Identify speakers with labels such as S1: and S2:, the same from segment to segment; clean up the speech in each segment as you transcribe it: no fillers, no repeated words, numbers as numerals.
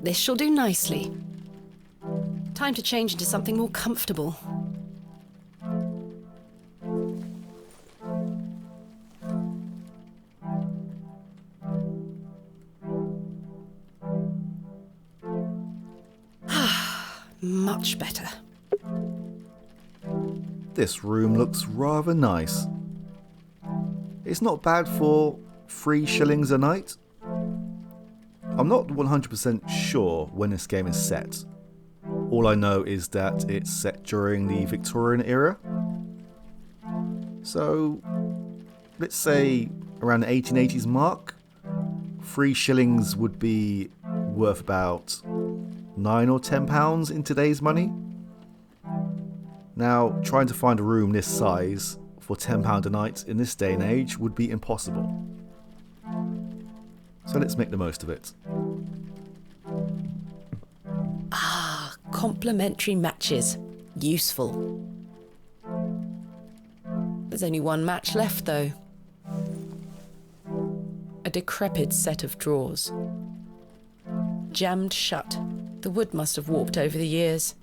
S1: This shall do nicely. Time to change into something more comfortable. Much better.
S2: This room looks rather nice. It's not bad for 3 shillings a night. I'm not 100% sure when this game is set. All I know is that it's set during the Victorian era. So, let's say around the 1880s mark. 3 shillings would be worth about £9 or £10 in today's money. Now, trying to find a room this size for £10 a night in this day and age would be impossible. So let's make the most of it.
S1: Complementary matches. Useful. There's only one match left, though. A decrepit set of drawers. Jammed shut. The wood must have warped over the years.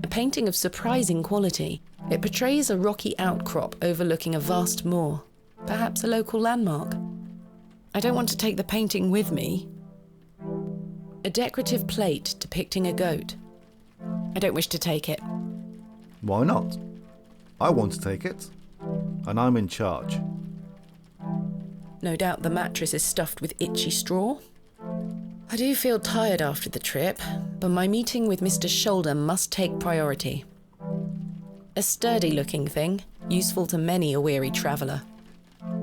S1: A painting of surprising quality. It portrays a rocky outcrop overlooking a vast moor, perhaps a local landmark. I don't want to take the painting with me. A decorative plate depicting a goat. I don't wish to take it.
S2: Why not? I want to take it, and I'm in charge.
S1: No doubt the mattress is stuffed with itchy straw. I do feel tired after the trip, but my meeting with Mr. Shoulder must take priority. A sturdy-looking thing, useful to many a weary traveller.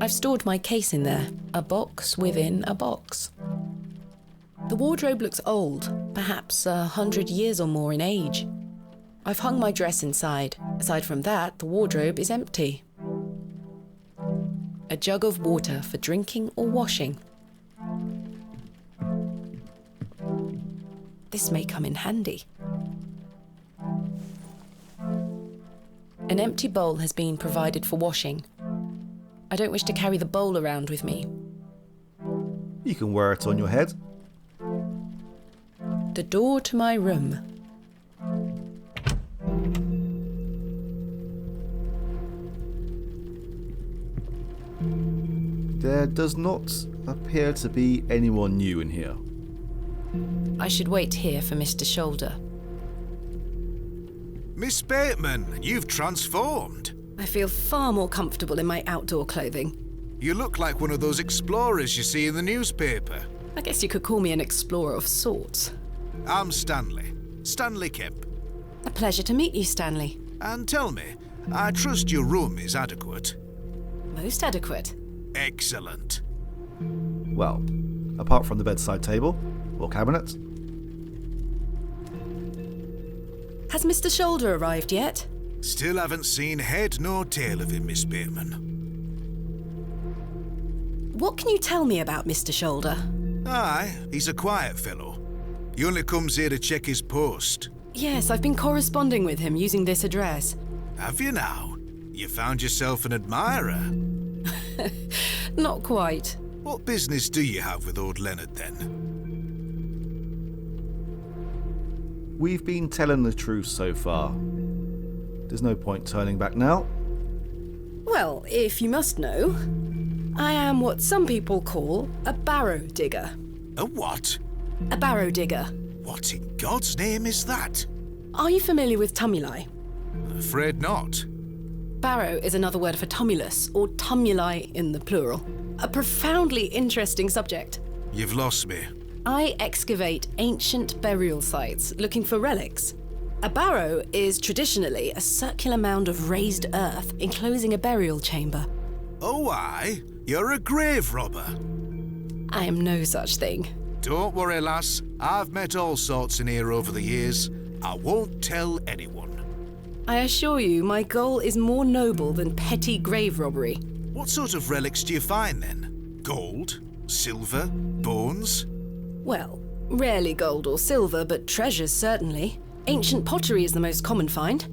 S1: I've stored my case in there, a box within a box. The wardrobe looks old, perhaps 100 years or more in age. I've hung my dress inside. Aside from that, the wardrobe is empty. A jug of water for drinking or washing. This may come in handy. An empty bowl has been provided for washing. I don't wish to carry the bowl around with me.
S2: You can wear it on your head.
S1: The door to my room.
S2: There does not appear to be anyone new in here.
S1: I should wait here for Mr. Shoulder.
S3: Miss Bateman, you've transformed.
S1: I feel far more comfortable in my outdoor clothing.
S3: You look like one of those explorers you see in the newspaper.
S1: I guess you could call me an explorer of sorts.
S3: I'm Stanley. Stanley Kemp.
S1: A pleasure to meet you, Stanley.
S3: And tell me, I trust your room is adequate.
S1: Most adequate.
S3: Excellent.
S2: Well, apart from the bedside table or cabinet.
S1: Has Mr. Shoulder arrived yet?
S3: Still haven't seen head nor tail of him, Miss Bateman.
S1: What can you tell me about Mr. Shoulder?
S3: Aye, he's a quiet fellow. He only comes here to check his post.
S1: Yes, I've been corresponding with him using this address.
S3: Have you now? You found yourself an admirer.
S1: Not quite.
S3: What business do you have with old Leonard, then?
S2: We've been telling the truth so far. There's no point turning back now.
S1: Well, if you must know, I am what some people call a barrow digger.
S3: A what?
S1: A barrow digger.
S3: What in God's name is that?
S1: Are you familiar with tumuli?
S3: Afraid not.
S1: Barrow is another word for tumulus, or tumuli in the plural. A profoundly interesting subject.
S3: You've lost me.
S1: I excavate ancient burial sites looking for relics. A barrow is traditionally a circular mound of raised earth enclosing a burial chamber.
S3: Oh, aye? You're a grave robber.
S1: I am no such thing.
S3: Don't worry, lass. I've met all sorts in here over the years. I won't tell anyone.
S1: I assure you, my goal is more noble than petty grave robbery.
S3: What sort of relics do you find, then? Gold? Silver? Bones?
S1: Well, rarely gold or silver, but treasures certainly. Ancient pottery is the most common find.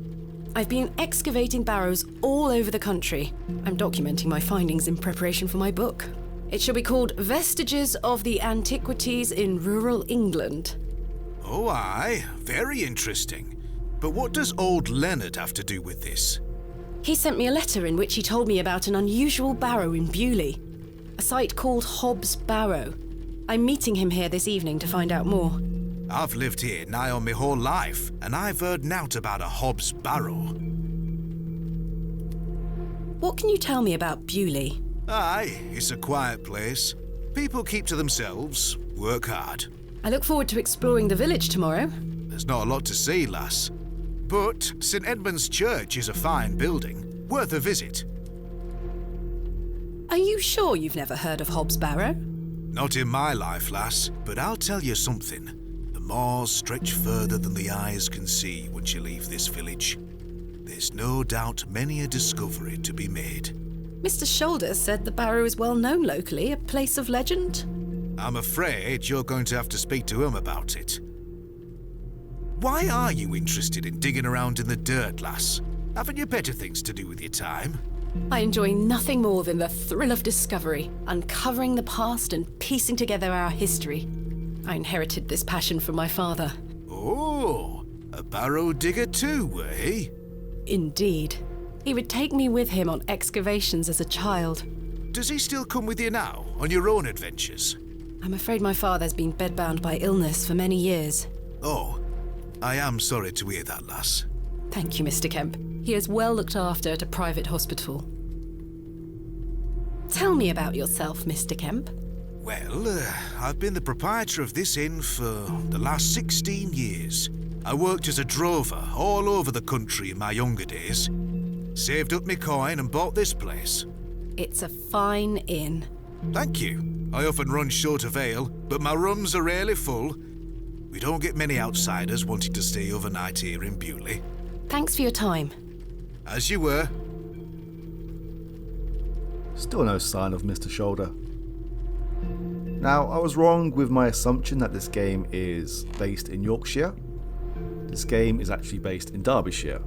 S1: I've been excavating barrows all over the country. I'm documenting my findings in preparation for my book. It shall be called Vestiges of the Antiquities in Rural England.
S3: Oh, aye. Very interesting. But what does old Leonard have to do with this?
S1: He sent me a letter in which he told me about an unusual barrow in Bewley, a site called Hob's Barrow. I'm meeting him here this evening to find out more.
S3: I've lived here nigh on my whole life, and I've heard nowt about a Hob's Barrow.
S1: What can you tell me about Bewley?
S3: Aye, it's a quiet place. People keep to themselves, work hard.
S1: I look forward to exploring the village tomorrow.
S3: There's not a lot to see, lass. But St Edmund's Church is a fine building, worth a visit.
S1: Are you sure you've never heard of Hob's Barrow?
S3: Not in my life, lass, but I'll tell you something. The moors stretch further than the eyes can see once you leave this village. There's no doubt many a discovery to be made.
S1: Mr. Shoulder said the barrow is well known locally, a place of legend.
S3: I'm afraid you're going to have to speak to him about it. Why are you interested in digging around in the dirt, lass? Haven't you better things to do with your time?
S1: I enjoy nothing more than the thrill of discovery, uncovering the past and piecing together our history. I inherited this passion from my father.
S3: Oh, a barrow digger too, eh?
S1: Indeed. He would take me with him on excavations as a child.
S3: Does he still come with you now, on your own adventures?
S1: I'm afraid my father's been bedbound by illness for many years.
S3: Oh, I am sorry to hear that, lass.
S1: Thank you, Mr. Kemp. He is well looked after at a private hospital. Tell me about yourself, Mr. Kemp.
S3: Well, I've been the proprietor of this inn for the last 16 years. I worked as a drover all over the country in my younger days. Saved up my coin and bought this place.
S1: It's a fine inn.
S3: Thank you. I often run short of ale, but my rooms are rarely full. We don't get many outsiders wanting to stay overnight here in Bewley.
S1: Thanks for your time.
S3: As you were.
S2: Still no sign of Mr. Shoulder. Now, I was wrong with my assumption that this game is based in Yorkshire. This game is actually based in Derbyshire.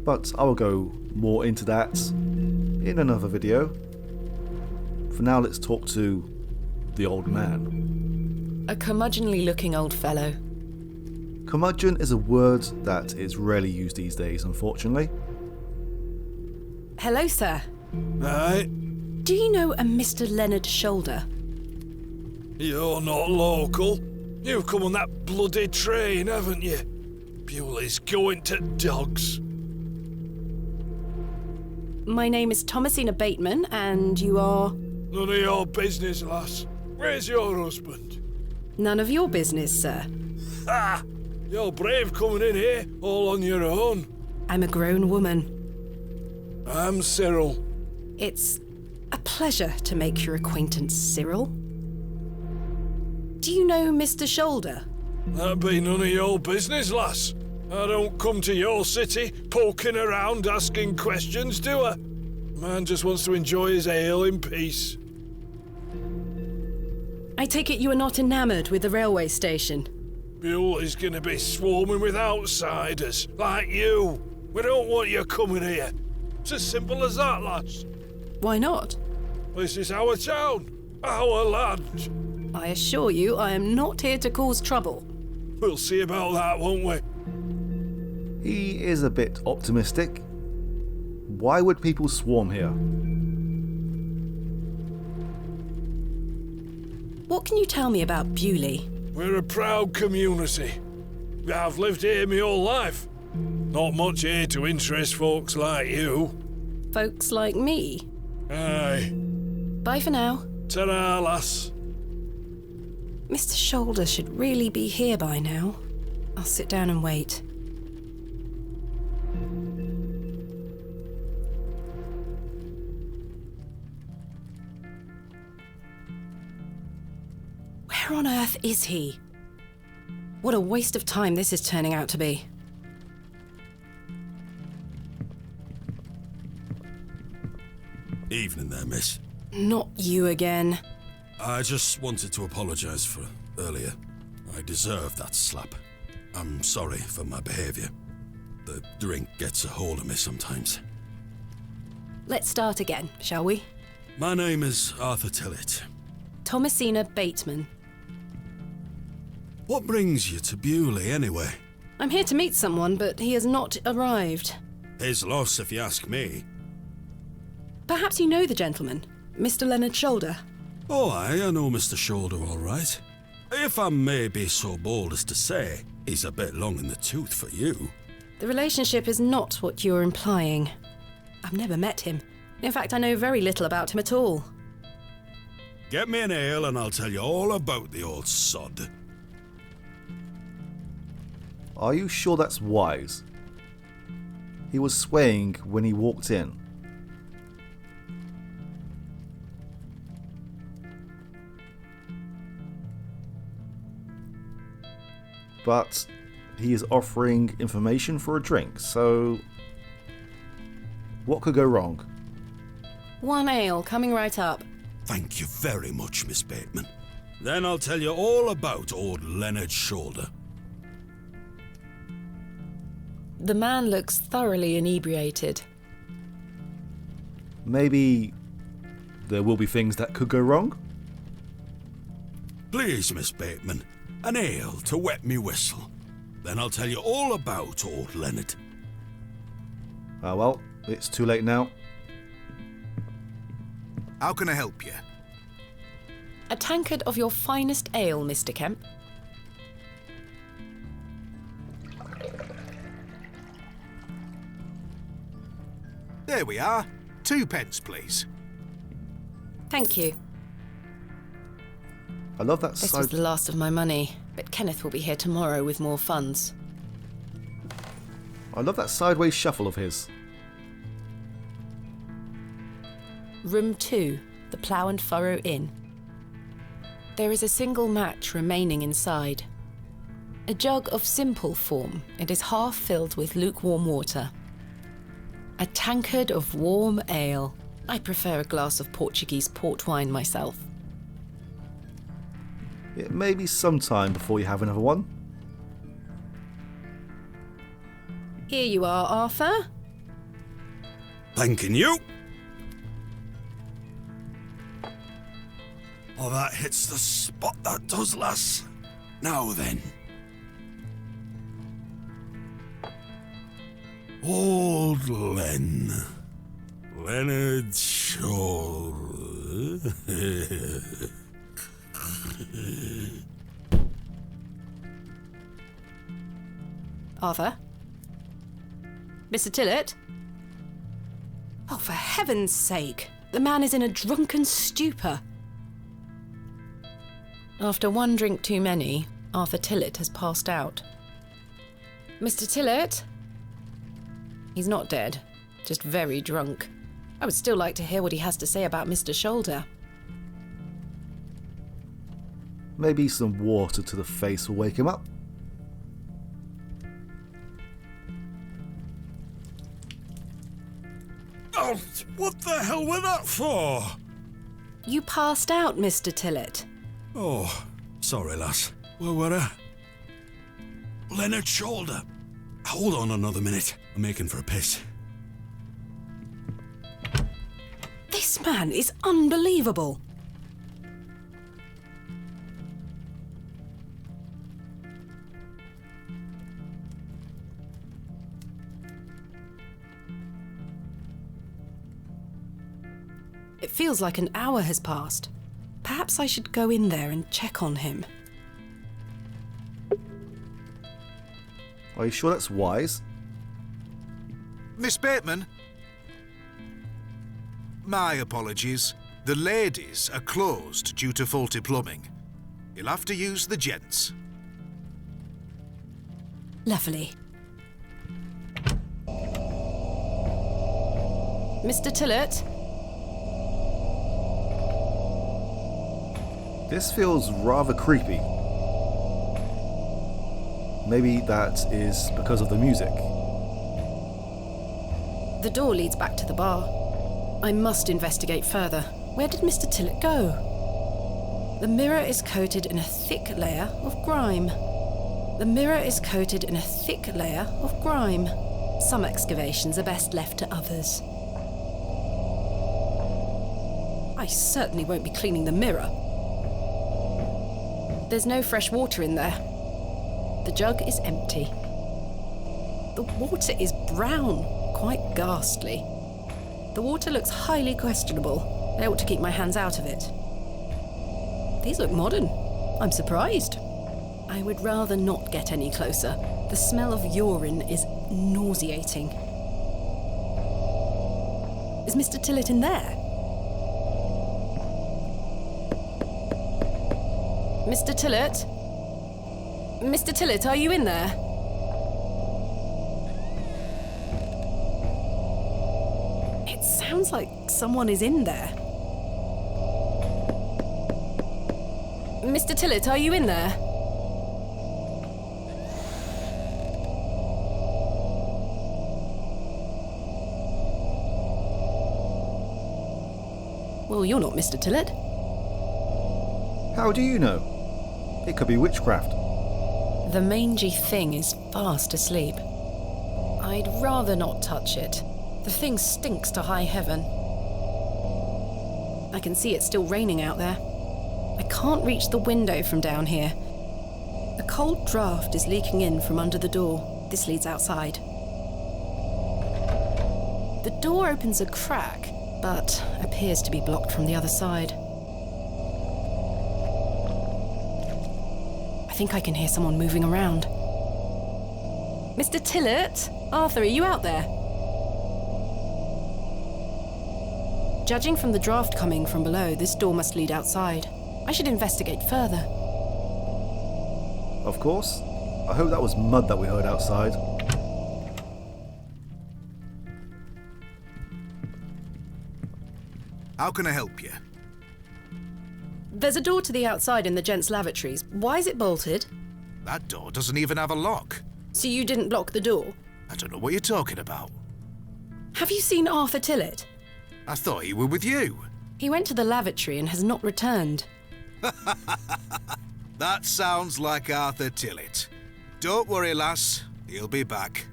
S2: But I will go more into that in another video. For now, let's talk to the old man.
S1: A curmudgeonly looking old fellow.
S2: Curmudgeon is a word that is rarely used these days, unfortunately.
S1: Hello, sir.
S4: Right,
S1: Do you know a Mr. Leonard Shoulder?
S4: you're not local. You've come on that bloody train, haven't you? Bewley's going to dogs.
S1: My name is Thomasina Bateman, and you are...
S4: None of your business, lass. Where's your husband?
S1: None of your business, sir.
S4: Ha! You're brave coming in here, all on your own.
S1: I'm a grown woman.
S4: I'm Cyril.
S1: It's a pleasure to make your acquaintance, Cyril. Do you know Mr. Shoulder?
S4: That be none of your business, lass. I don't come to your city poking around asking questions, do I? Man just wants to enjoy his ale in peace.
S1: I take it you are not enamoured with the railway station.
S4: Bewley's gonna be swarming with outsiders, like you. We don't want you coming here. It's as simple as that, lass.
S1: Why not?
S4: This is our town, our land.
S1: I assure you I am not here to cause trouble.
S4: We'll see about that, won't we?
S2: He is a bit optimistic. Why would people swarm here?
S1: What can you tell me about Bewley?
S4: We're a proud community. I've lived here my whole life. Not much here to interest folks like you.
S1: Folks like me.
S4: Aye.
S1: Bye for now.
S4: Ta-ra, lass.
S1: Mr. Shoulder should really be here by now. I'll sit down and wait. Where on earth is he? What a waste of time this is turning out to be.
S5: Evening there, miss.
S1: Not you again.
S5: I just wanted to apologise for earlier. I deserved that slap. I'm sorry for my behaviour. The drink gets a hold of me sometimes.
S1: Let's start again, shall we?
S5: My name is Arthur Tillett.
S1: Thomasina Bateman.
S5: What brings you to Bewley, anyway?
S1: I'm here to meet someone, but he has not arrived.
S5: His loss, if you ask me.
S1: Perhaps you know the gentleman, Mr. Leonard Shoulder.
S5: Oh, I know Mr. Shoulder all right. If I may be so bold as to say, he's a bit long in the tooth for you.
S1: The relationship is not what you're implying. I've never met him. In fact, I know very little about him at all.
S5: Get me an ale and I'll tell you all about the old sod.
S2: Are you sure that's wise? He was swaying when he walked in. But he is offering information for a drink, so what could go wrong?
S1: One ale, coming right up.
S5: Thank you very much, Miss Bateman. Then I'll tell you all about old Leonard Shoulder.
S1: The man looks thoroughly inebriated.
S2: Maybe there will be things that could go wrong?
S5: Please, Miss Bateman, an ale to wet me whistle. Then I'll tell you all about old Leonard.
S2: Ah well, it's too late now.
S3: How can I help you?
S1: A tankard of your finest ale, Mr. Kemp.
S3: There we are. 2 pence, please.
S1: Thank you.
S2: I love that
S1: This was
S2: side.
S1: the last of my money, but Kenneth will be here tomorrow with more funds.
S2: I love that sideways shuffle of his.
S1: Room 2, the Plough and Furrow Inn. There is a single match remaining inside. A jug of simple form, it is half filled with lukewarm water. A tankard of warm ale. I prefer a glass of Portuguese port wine myself.
S2: It may be some time before you have another one.
S1: Here you are, Arthur.
S5: Thanking you. Oh, that hits the spot, that does, lass. Now then. Old Len. Leonard Shoulder.
S1: Arthur? Mr. Tillett? Oh, for heaven's sake! The man is in a drunken stupor. After one drink too many, Arthur Tillett has passed out. Mr. Tillett? He's not dead, just very drunk. I would still like to hear what he has to say about Mr. Shoulder.
S2: Maybe some water to the face will wake him up.
S5: Oh, what the hell were that for?
S1: You passed out, Mr. Tillett.
S5: Oh, sorry, lass. Where were I? Leonard Shoulder. Hold on another minute. I'm making for a piss.
S1: This man is unbelievable. It feels like an hour has passed. Perhaps I should go in there and check on him.
S2: Are you sure that's wise?
S3: Miss Bateman? My apologies. The ladies are closed due to faulty plumbing. You'll have to use the gents.
S1: Lovely. Mr. Tillett?
S2: This feels rather creepy. Maybe that is because of the music.
S1: The door leads back to the bar. I must investigate further. Where did Mr. Tillett go? The mirror is coated in a thick layer of grime. The mirror is coated in a thick layer of grime. Some excavations are best left to others. I certainly won't be cleaning the mirror. There's no fresh water in there. The jug is empty. The water is brown, quite ghastly. The water looks highly questionable. I ought to keep my hands out of it. These look modern. I'm surprised. I would rather not get any closer. The smell of urine is nauseating. Is Mr. Tillett in there? Mr. Tillett? Mr. Tillett, are you in there? It sounds like someone is in there. Mr. Tillett, are you in there? Well, you're not Mr. Tillett.
S2: How do you know? It could be witchcraft.
S1: The mangy thing is fast asleep. I'd rather not touch it. The thing stinks to high heaven. I can see it's still raining out there. I can't reach the window from down here. A cold draft is leaking in from under the door. This leads outside. The door opens a crack, but appears to be blocked from the other side. I think I can hear someone moving around. Mr. Tillett? Arthur, are you out there? Judging from the draft coming from below, this door must lead outside. I should investigate further.
S2: Of course. I hope that was mud that we heard outside.
S3: How can I help you?
S1: There's a door to the outside in the gents' lavatories. Why is it bolted?
S3: That door doesn't even have a lock.
S1: So you didn't block the door?
S3: I don't know what you're talking about.
S1: Have you seen Arthur Tillett?
S3: I thought he were with you.
S1: He went to the lavatory and has not returned.
S3: That sounds like Arthur Tillett. Don't worry, lass. He'll be back.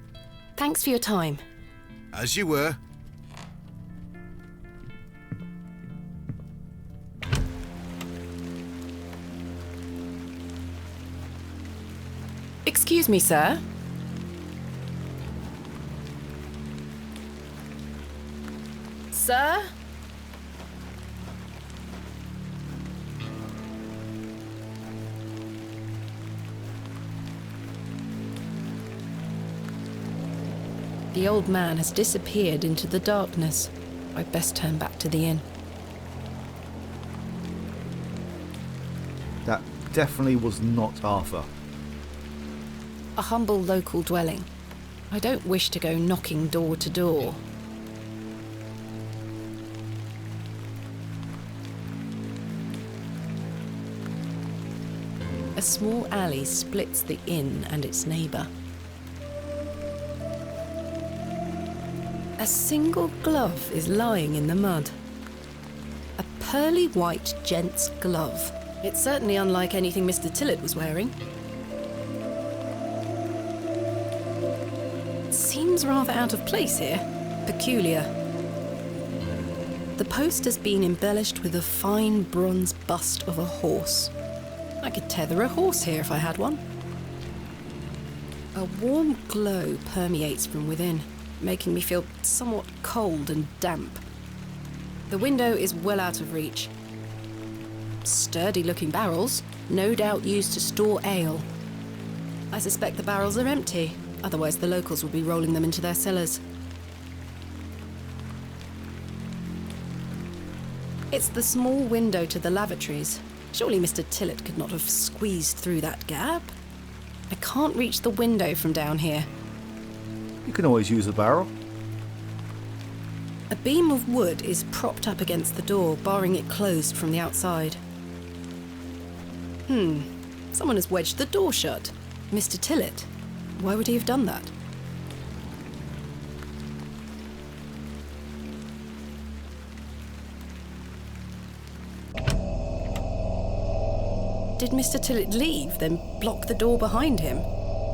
S1: Thanks for your time.
S3: As you were.
S1: Excuse me, sir. Sir? The old man has disappeared into the darkness. I'd best turn back to the inn.
S2: That definitely was not Arthur.
S1: A humble local dwelling. I don't wish to go knocking door to door. A small alley splits the inn and its neighbour. A single glove is lying in the mud. A pearly white gent's glove. It's certainly unlike anything Mr. Tillett was wearing. It seems rather out of place here. Peculiar. The post has been embellished with a fine bronze bust of a horse. I could tether a horse here if I had one. A warm glow permeates from within, making me feel somewhat cold and damp. The window is well out of reach. Sturdy-looking barrels, no doubt used to store ale. I suspect the barrels are empty, otherwise the locals would be rolling them into their cellars. It's the small window to the lavatories. Surely Mr. Tillett could not have squeezed through that gap. I can't reach the window from down here.
S2: You can always use a barrel.
S1: A beam of wood is propped up against the door, barring it closed from the outside. Someone has wedged the door shut. Mr. Tillett. Why would he have done that? Did Mr. Tillett leave, then block the door behind him?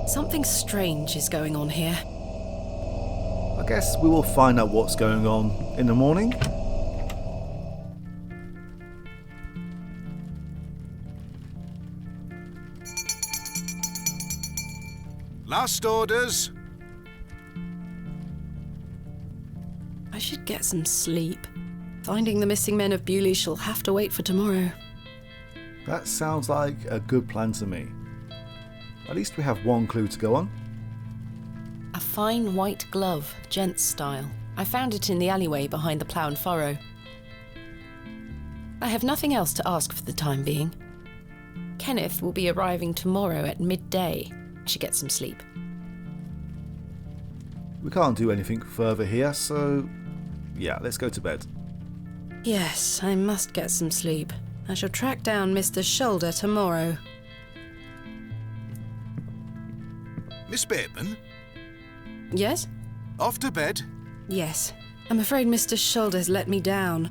S1: Something strange is going on here.
S2: I guess we will find out what's going on in the morning.
S3: Last orders.
S1: I should get some sleep. Finding the missing men of Bewley shall have to wait for tomorrow.
S2: That sounds like a good plan to me. At least we have one clue to go on.
S1: A fine white glove, gents style. I found it in the alleyway behind the plough and furrow. I have nothing else to ask for the time being. Kenneth will be arriving tomorrow at midday. I should get some sleep.
S2: We can't do anything further here, so yeah, let's go to bed.
S1: Yes, I must get some sleep. I shall track down Mr. Shoulder tomorrow.
S3: Miss Bateman,
S1: Yes?
S3: off to bed?
S1: Yes. I'm afraid Mr. Shoulder's let me down.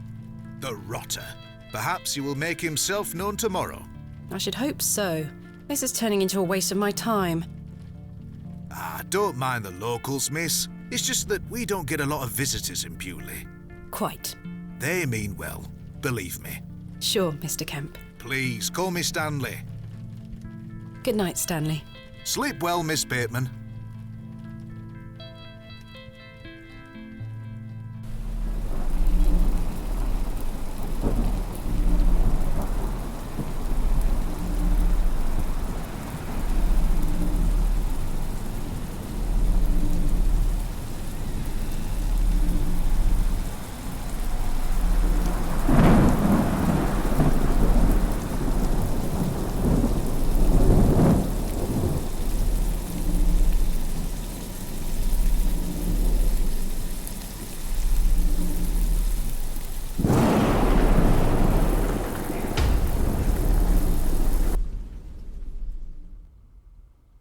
S3: The rotter. Perhaps he will make himself known tomorrow.
S1: I should hope so. This is turning into a waste of my time.
S3: Don't mind the locals, miss. It's just that we don't get a lot of visitors in Bewley.
S1: Quite.
S3: They mean well, believe me.
S1: Sure, Mr. Kemp.
S3: Please, call me Stanley.
S1: Good night, Stanley.
S3: Sleep well, Miss Bateman.